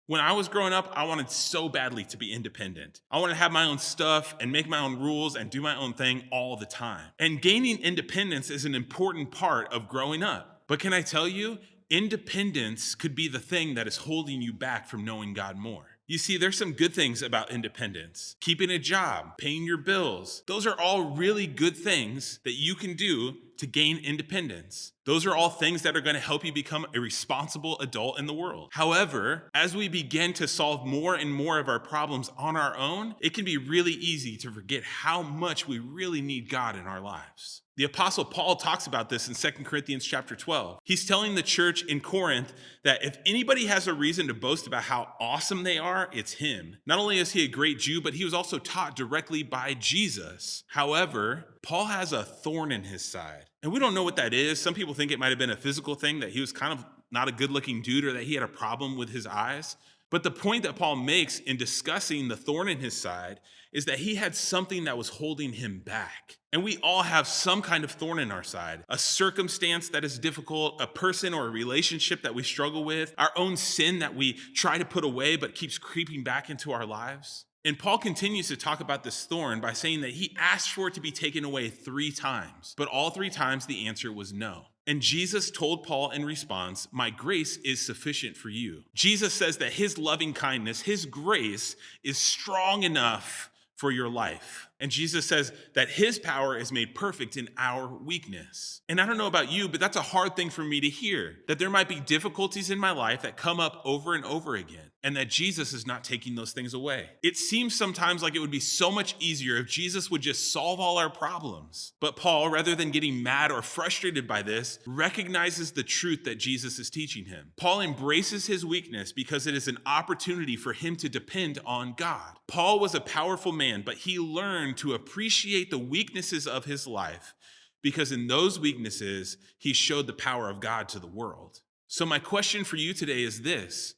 When I was growing up, I wanted so badly to be independent. I wanted to have my own stuff and make my own rules and do my own thing all the time. And gaining independence is an important part of growing up. But can I tell you, independence could be the thing that is holding you back from knowing God more. You see, there's some good things about independence. Keeping a job, paying your bills. Those are all really good things that you can do to gain independence. Those are all things that are going to help you become a responsible adult in the world. However, as we begin to solve more and more of our problems on our own, it can be really easy to forget how much we really need God in our lives. The Apostle Paul talks about this in 2 Corinthians chapter 12. He's telling the church in Corinth that if anybody has a reason to boast about how awesome they are, it's him. Not only is he a great Jew, but he was also taught directly by Jesus. However, Paul has a thorn in his side. And we don't know what that is. Some people think it might have been a physical thing, that he was kind of not a good-looking dude or that he had a problem with his eyes. But the point that Paul makes in discussing the thorn in his side is that he had something that was holding him back. And we all have some kind of thorn in our side, a circumstance that is difficult, a person or a relationship that we struggle with, our own sin that we try to put away but keeps creeping back into our lives. And Paul continues to talk about this thorn by saying that he asked for it to be taken away 3 times, but all 3 times the answer was no. And Jesus told Paul in response, "My grace is sufficient for you." Jesus says that his loving kindness, his grace is strong enough for your life. And Jesus says that his power is made perfect in our weakness. And I don't know about you, but that's a hard thing for me to hear, that there might be difficulties in my life that come up over and over again, and that Jesus is not taking those things away. It seems sometimes like it would be so much easier if Jesus would just solve all our problems. But Paul, rather than getting mad or frustrated by this, recognizes the truth that Jesus is teaching him. Paul embraces his weakness because it is an opportunity for him to depend on God. Paul was a powerful man, but he learned to appreciate the weaknesses of his life, because in those weaknesses, he showed the power of God to the world. So my question for you today is this: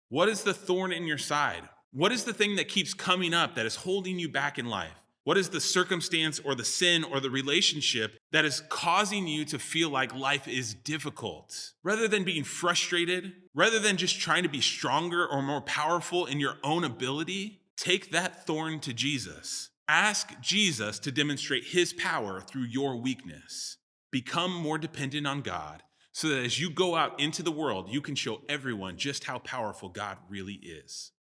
what is the thorn in your side? What is the thing that keeps coming up that is holding you back in life? What is the circumstance or the sin or the relationship that is causing you to feel like life is difficult? Rather than being frustrated, rather than just trying to be stronger or more powerful in your own ability, take that thorn to Jesus. Ask Jesus to demonstrate his power through your weakness. Become more dependent on God so that as you go out into the world, you can show everyone just how powerful God really is.